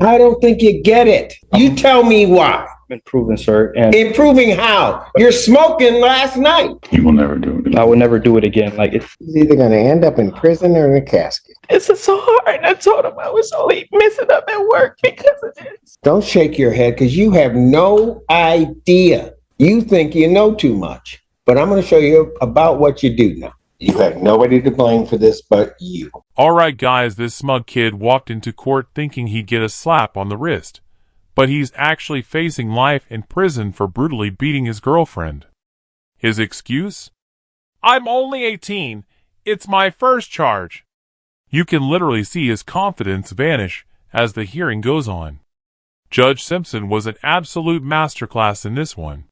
I don't think you get it. You tell me why. Improving, sir. And improving how? You're smoking last night. You will never do it. I would never do it again. Like, it's either going to end up in prison or in a casket. This is so hard. I told him I was only messing up at work because of this. Don't shake your head because you have no idea. You think you know too much. But I'm going to show you about what you do know. You have nobody to blame for this but you. All right, guys, this smug kid walked into court thinking he'd get a slap on the wrist. But he's actually facing life in prison for brutally beating his girlfriend. His excuse? I'm only 18. It's my first charge. You can literally see his confidence vanish as the hearing goes on. Judge Simpson was an absolute masterclass in this one.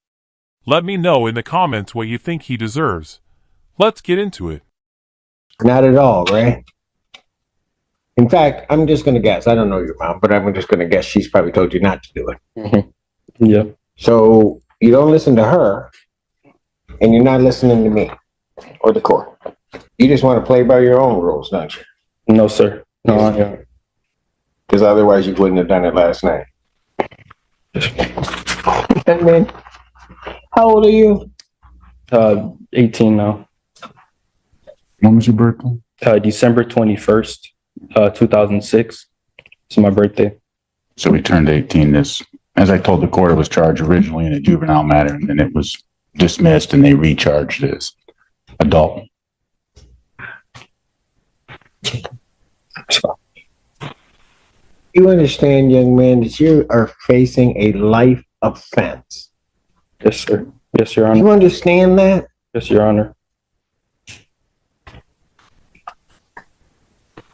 Let me know in the comments what you think he deserves. Let's get into it. Not at all, Ray. In fact, I'm just going to guess. I don't know your mom, but I'm just going to guess she's probably told you not to do it. Mm-hmm. Yeah. So you don't listen to her, and you're not listening to me or the court. You just want to play by your own rules, don't you? No, sir. No, I don't. Because otherwise you wouldn't have done it last night. And then, how old are you? 18 now. When was your birthday? December 21st, 2006. It's my birthday. So we turned 18 this, as I told the court, it was charged originally in a juvenile matter, and then it was dismissed and they recharged as adult. You understand, young man, that you are facing a life offense. Yes, sir. Yes, Your Honor. You understand that? Yes, Your Honor.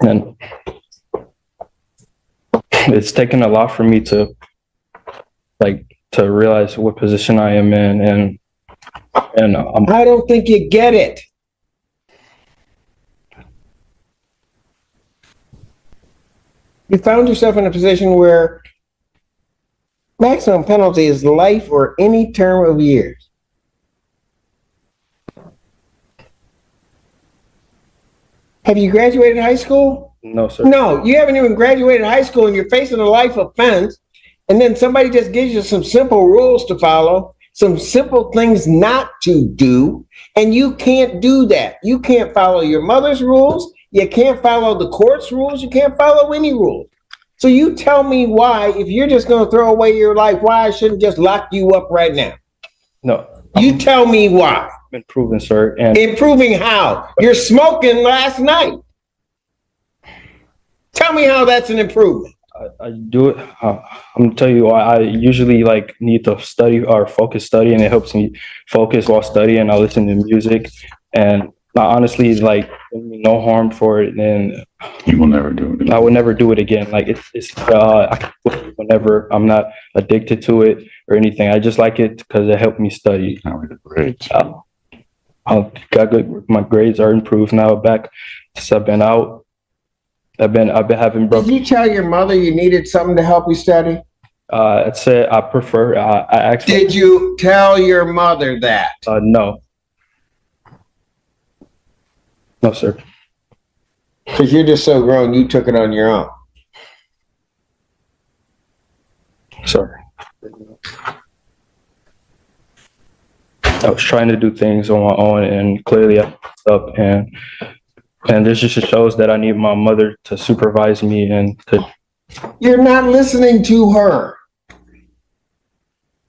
And it's taken a lot for me to realize what position I am in, and I don't think you get it. You found yourself in a position where maximum penalty is life or any term of years. Have you graduated high school? No, sir. No, you haven't even graduated high school and you're facing a life offense. And then somebody just gives you some simple rules to follow, some simple things not to do. And you can't do that. You can't follow your mother's rules. You can't follow the court's rules. You can't follow any rules. So you tell me why, if you're just going to throw away your life, why I shouldn't just lock you up right now? No. You tell me why. Improving, sir. And improving how? You're smoking last night. Tell me how that's an improvement. I do it. I'm gonna tell you why. I usually need to study or focus study, and it helps me focus while studying. I listen to music, and honestly, no harm for it. And you will never do it. I would never do it again. Whenever I'm not addicted to it or anything, I just like it because it helped me study. I got good. My grades are improved now. Back since I've been out. I've been having. Did you tell your mother you needed something to help you study? I said I prefer. I actually. Did you tell your mother that? No. No, sir. Because you're just so grown, you took it on your own. Sorry. I was trying to do things on my own, and clearly I messed up. And this just shows that I need my mother to supervise me and to. You're not listening to her.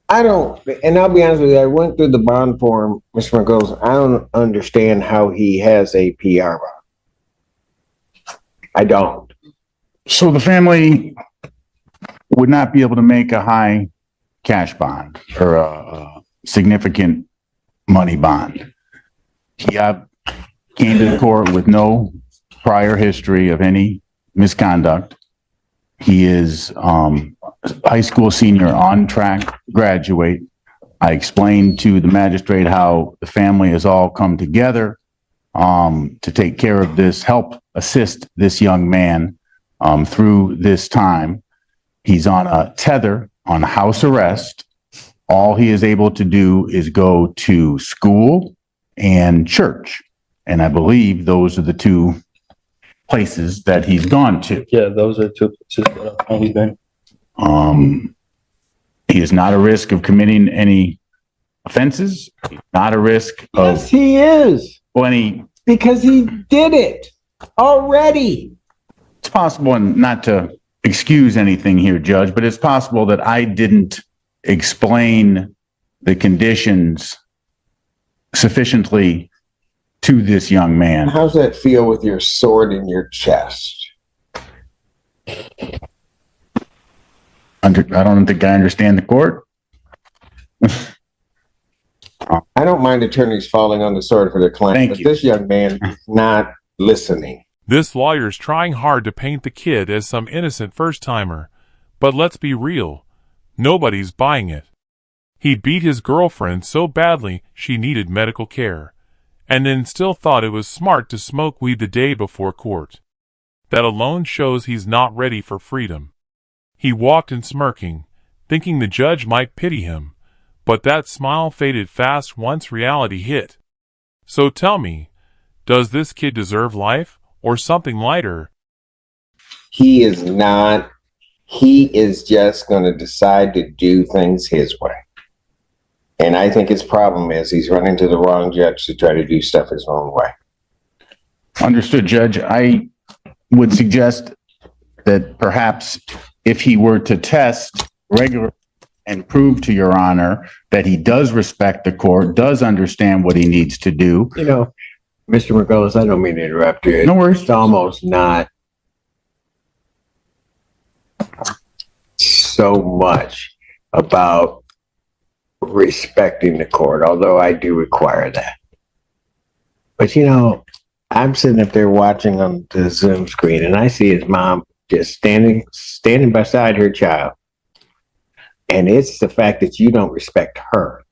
I don't, and I'll be honest with you, I went through the bond form, Mr. McGoes. I don't understand how he has a PR bond. I don't. So the family would not be able to make a high cash bond or a significant money bond. He came to the court with no prior history of any misconduct. He is high school senior, on track to graduate. I explained to the magistrate how the family has all come together to take care of this, help assist this young man through this time. He's on a tether, on house arrest. All he is able to do is go to school and church. And I believe those are the two places that he's gone to. Yeah, those are two places that I've only been. He is not a risk of committing any offenses. He's not a risk of Yes, he is. any. Because he did it already. It's possible, and not to excuse anything here, Judge, but it's possible that I didn't explain the conditions sufficiently to this young man. How's that feel with your sword in your chest? I don't think I understand the court. I don't mind attorneys falling on the sword for their client, Thank but you. this young man is not listening. This lawyer's trying hard to paint the kid as some innocent first-timer, but let's be real, nobody's buying it. He beat his girlfriend so badly she needed medical care, and then still thought it was smart to smoke weed the day before court. That alone shows he's not ready for freedom. He walked in smirking, thinking the judge might pity him, but that smile faded fast once reality hit. So tell me, does this kid deserve life or something lighter? He is not. He is just going to decide to do things his way. And I think his problem is he's running to the wrong judge to try to do stuff his own way. Understood, Judge. I would suggest that perhaps if he were to test regularly and prove to Your Honor that he does respect the court, does understand what he needs to do. You know, Mr. Margolis, I don't mean to interrupt you. No worries. It's almost not so much about respecting the court, although I do require that. But you know, I'm sitting up there watching on the Zoom screen, and I see his mom just standing beside her child. And it's the fact that you don't respect her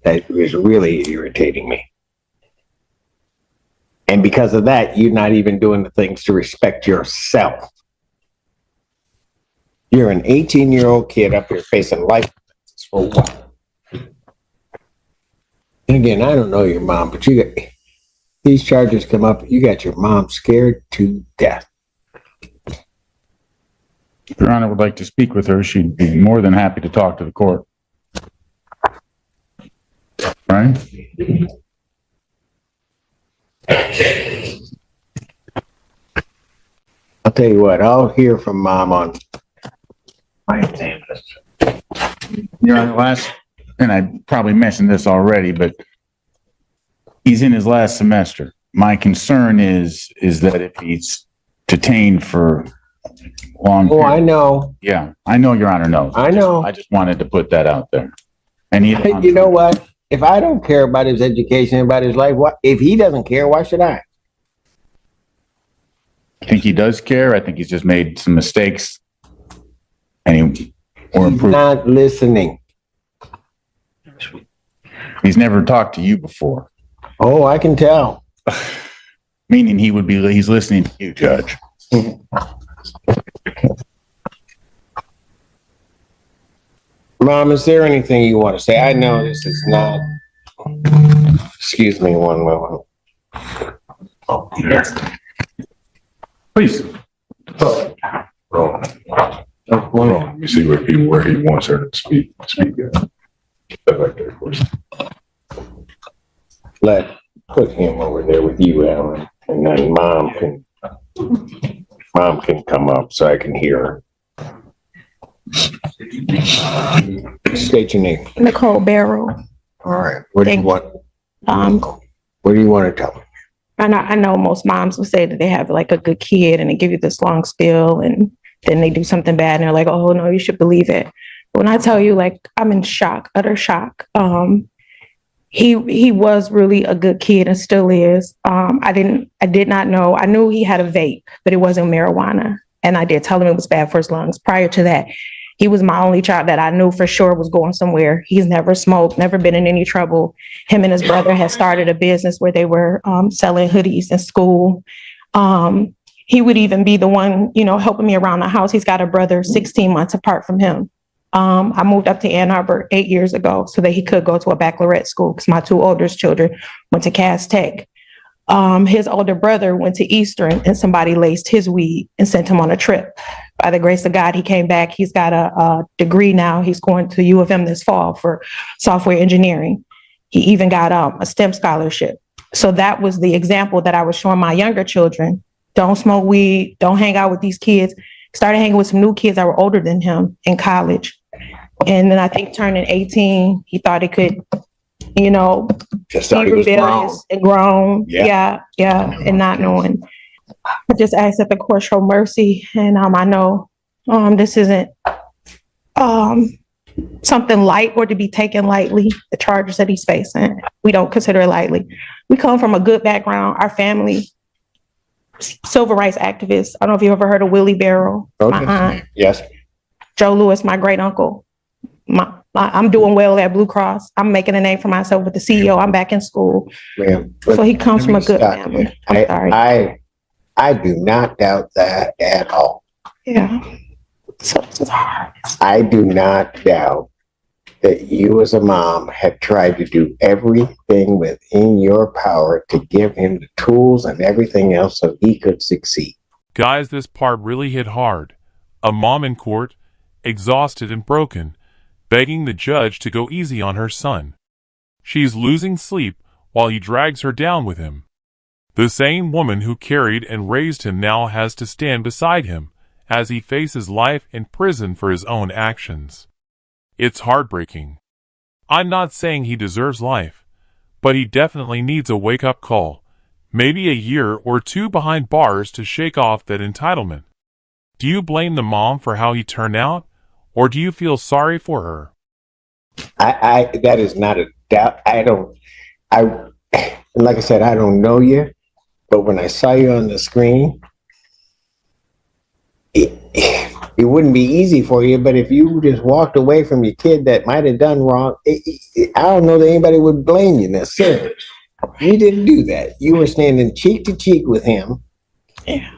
that is really irritating me. And because of that, you're not even doing the things to respect yourself. You're an 18-year-old kid up here facing life for what? And again, I don't know your mom, but you got these charges come up, you got your mom scared to death. If Your Honor would like to speak with her, she'd be more than happy to talk to the court. Right? I'll tell you what, I'll hear from mom on my exam list. Your Honor, and I probably mentioned this already, but he's in his last semester. My concern is that if he's detained for long. Oh, I know. Yeah, I know Your Honor knows. I know. I just wanted to put that out there. And You know what? If I don't care about his education, about his life, what if he doesn't care, why should I? I think he does care. I think he's just made some mistakes. And He's improved. not listening. He's never talked to you before. Oh, I can tell. Meaning he's listening to you, Judge. Mom, is there anything you want to say? I know this is not. Excuse me one moment. Oh, yes. Please. Let me see where he wants her to speak. Right there, of course. Put him over there with you, Alan, and then mom can come up so I can hear her. State your name. Nicole Barrow. All right. What do you want? What do you want to tell me? I know most moms will say that they have like a good kid and they give you this long spiel and then they do something bad and they're like, oh no, you should believe it. But when I tell you, like, I'm in shock, utter shock. He was really a good kid and still is. I did not know. I knew he had a vape, but it wasn't marijuana. And I did tell him it was bad for his lungs. Prior to that, he was my only child that I knew for sure was going somewhere. He's never smoked, never been in any trouble. Him and his brother had started a business where they were selling hoodies in school. He would even be the one, helping me around the house. He's got a brother 16 months apart from him. I moved up to Ann Arbor 8 years ago so that he could go to a baccalaureate school because my two oldest children went to Cass Tech. His older brother went to Eastern and somebody laced his weed and sent him on a trip. by the grace of God, he came back. He's got a degree now. He's going to U of M this fall for software engineering. He even got a STEM scholarship. So that was the example that I was showing my younger children. Don't smoke weed. Don't hang out with these kids. Started hanging with some new kids that were older than him in college. And then I think turning 18, he thought he could, you know, Just be thought he was grown. rebellious and grown. Yeah. Yeah. And not knowing. I just asked that the court show mercy. And I know this isn't something light or to be taken lightly, the charges that he's facing. We don't consider it lightly. We come from a good background. Our family, civil rights activists. I don't know if you ever heard of Willie Barrow, my aunt. Yes. Joe Lewis, my great uncle. I'm doing well at Blue Cross. I'm making a name for myself with the CEO. I'm back in school. Ma'am, So he comes from a good stop family. there. I'm sorry. I do not doubt that at all. Yeah. So this is hard. I do not doubt that you as a mom have tried to do everything within your power to give him the tools and everything else so he could succeed. Guys, this part really hit hard. A mom in court, exhausted and broken, begging the judge to go easy on her son. She's losing sleep while he drags her down with him. The same woman who carried and raised him now has to stand beside him as he faces life in prison for his own actions. It's heartbreaking. I'm not saying he deserves life, but he definitely needs a wake-up call, maybe a year or two behind bars to shake off that entitlement. Do you blame the mom for how he turned out, or do you feel sorry for her? That is not a doubt. Like I said, I don't know you, but when I saw you on the screen, it wouldn't be easy for you, but if you just walked away from your kid that might have done wrong, I don't know that anybody would blame you necessarily. You didn't do that. You were standing cheek to cheek with him. Yeah.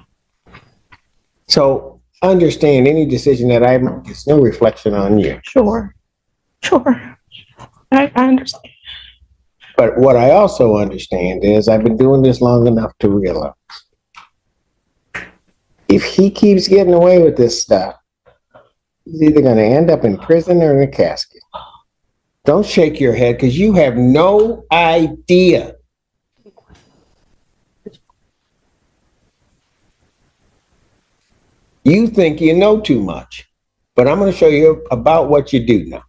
So understand any decision that I make, it's no reflection on you. Sure. I understand. But what I also understand is I've been doing this long enough to realize if he keeps getting away with this stuff, he's either going to end up in prison or in a casket. Don't shake your head because you have no idea. You think you know too much, but I'm going to show you about what you do know.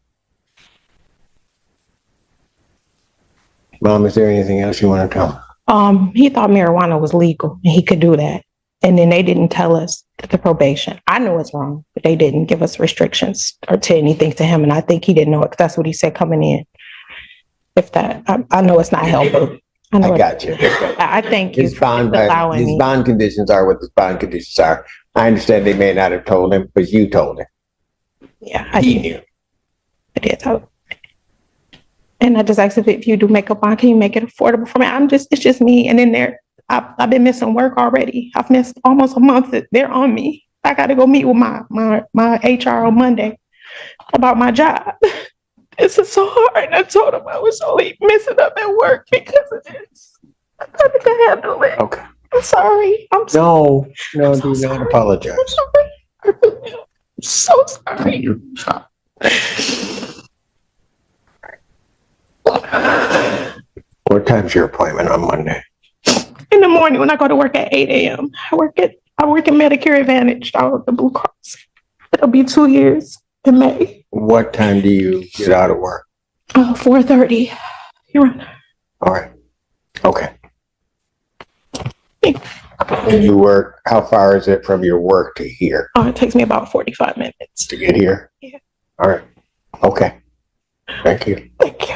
Mom, is there anything else you want to tell me? He thought marijuana was legal and he could do that. And then they didn't tell us the probation. I know it's wrong, but they didn't give us restrictions or say anything to him. And I think he didn't know it because that's what he said coming in. If that, I know it's not helpful. I got you. I thank you His bond conditions are what his bond conditions are. I understand they may not have told him, but you told him. Yeah, He knew. I did tell him. And I just asked if you do makeup on, can you make it affordable for me? It's just me. And then I've been missing work already. I've missed almost a month. They're on me. I got to go meet with my HR on Monday about my job. This is so hard. And I told him I was only messing up at work because of this. I thought I could handle it. Okay. I'm sorry. No, do not apologize. I'm so sorry. What time's your appointment on Monday? In the morning when I go to work at 8 a.m. I work in Medicare Advantage down at the Blue Cross. It'll be 2 years in May. What time do you get out of work? 4:30. You're right. All right. Okay. And you work, how far is it from your work to here? It takes me about 45 minutes. To get here? Yeah. All right. Okay. Thank you. Thank you.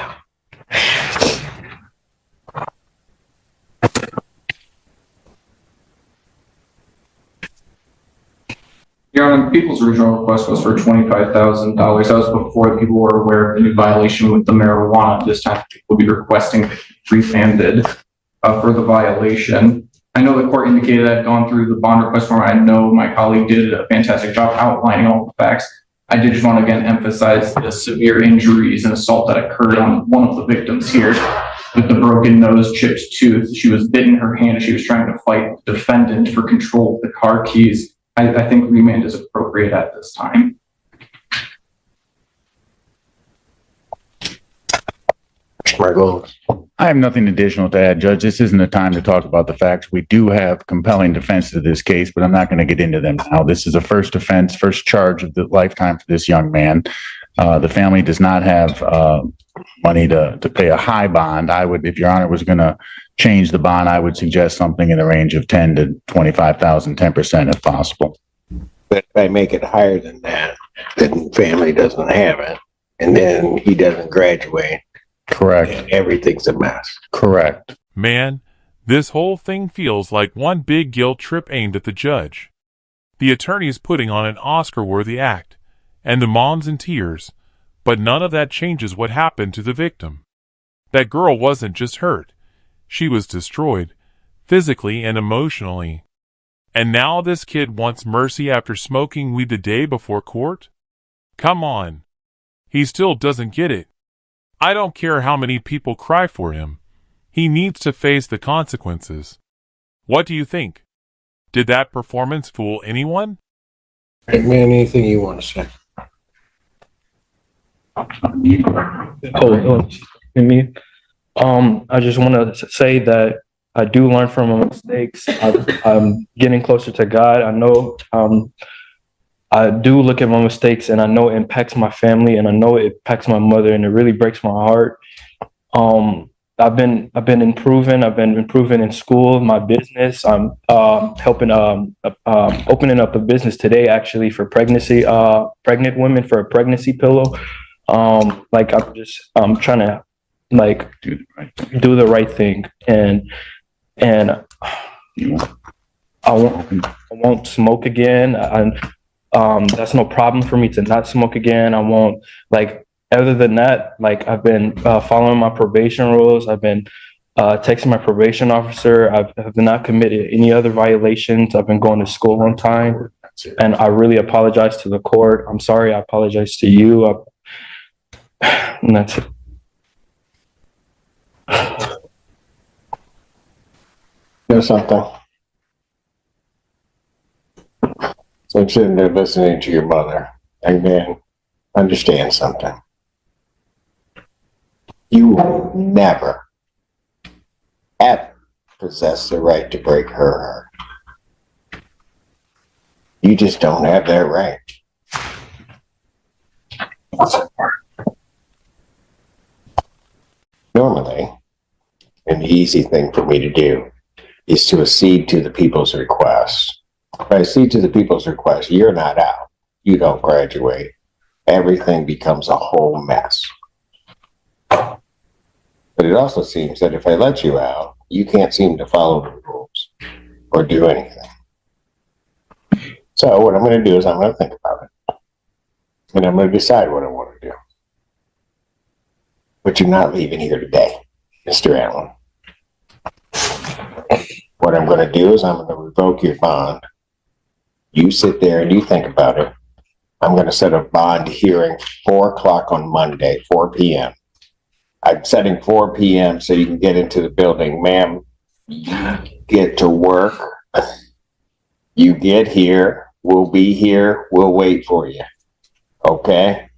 Your Honor, the people's original request was for $25,000. That was before people were aware of the new violation with the marijuana. This time, people will be requesting refunded for the violation. I know the court indicated I've gone through the bond request form. I know my colleague did a fantastic job outlining all the facts. I did just want to again emphasize the severe injuries and assault that occurred on one of the victims here with the broken nose, chipped tooth. She was bitten her hand as she was trying to fight the defendant for control of the car keys. I think remand is appropriate at this time. I have nothing additional to add, Judge. This isn't the time to talk about the facts. We do have compelling defense to this case, but I'm not going to get into them now. This is a first offense, first charge of the lifetime for this young man. The family does not have money to pay a high bond. I would, if Your Honor was going to change the bond, I would suggest something in the range of 10 to 25,000, 10% if possible. But if I make it higher than that, then family doesn't have it, and then he doesn't graduate. Correct. And everything's a mess. Correct. Man, this whole thing feels like one big guilt trip aimed at the judge. The attorney's putting on an Oscar-worthy act, and the mom's in tears, but none of that changes what happened to the victim. That girl wasn't just hurt. She was destroyed, physically and emotionally. And now this kid wants mercy after smoking weed the day before court? Come on. He still doesn't get it. I don't care how many people cry for him. He needs to face the consequences. What do you think? Did that performance fool anyone? Hey, man, anything you want to say? I just want to say that I do learn from my mistakes. I'm getting closer to God. I know I do look at my mistakes, and I know it impacts my family, and I know it impacts my mother, and it really breaks my heart. I've been improving. I've been improving in school, my business. I'm helping opening up a business today, actually, for pregnant women, for a pregnancy pillow. I'm trying to do the right thing, and I won't smoke again. That's no problem for me to not smoke again. I won't, other than that, I've been following my probation rules. I've been texting my probation officer. I have not committed any other violations. I've been going to school on time, and I really apologize to the court. I'm sorry. I apologize to you. And that's it. There's something. So I'm sitting there listening to your mother, and then understand something. You will never, ever possess the right to break her heart. You just don't have that right. Normally, an easy thing for me to do is to accede to the people's request. If I accede to the people's request, you're not out. You don't graduate. Everything becomes a whole mess. But it also seems that if I let you out, you can't seem to follow the rules or do anything. So what I'm going to do is I'm going to think about it. And I'm going to decide what I want to do. But you're not leaving here today, Mr. Allen. What I'm going to do is I'm going to revoke your bond. You sit there and you think about it. I'm going to set a bond hearing 4 o'clock on Monday, 4 p.m. I'm setting 4 p.m. so you can get into the building. Ma'am, you get to work. You get here. We'll be here. We'll wait for you. Okay?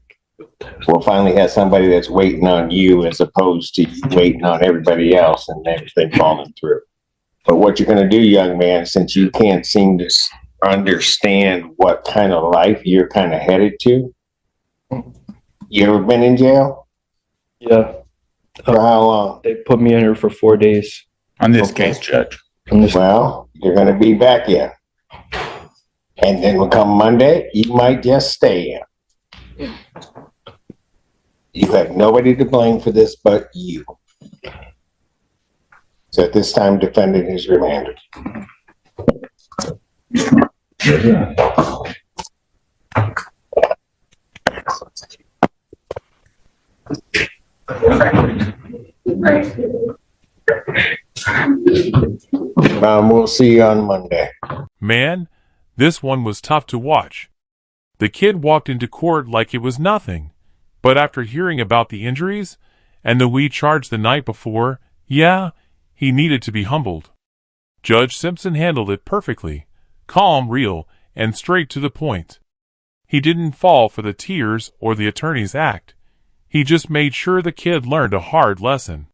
We'll finally have somebody that's waiting on you as opposed to you waiting on everybody else and everything falling through. But what you're going to do, young man, since you can't seem to understand what kind of life you're kind of headed to, you ever been in jail? Yeah. For how long? They put me in here for 4 days. On this case, Judge. Well, you're going to be back in. And then when come Monday, you might just stay in. You have nobody to blame for this but you. So at this time, defendant is remanded. We'll see you on Monday. Man, this one was tough to watch. The kid walked into court like it was nothing, but after hearing about the injuries and the weed charge the night before, yeah, he needed to be humbled. Judge Simpson handled it perfectly, calm, real, and straight to the point. He didn't fall for the tears or the attorney's act. He just made sure the kid learned a hard lesson.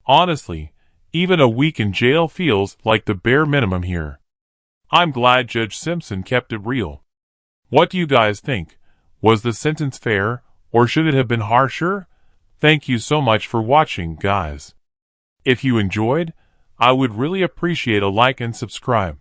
Honestly, even a week in jail feels like the bare minimum here. I'm glad Judge Simpson kept it real. What do you guys think? Was the sentence fair, or should it have been harsher? Thank you so much for watching, guys. If you enjoyed, I would really appreciate a like and subscribe.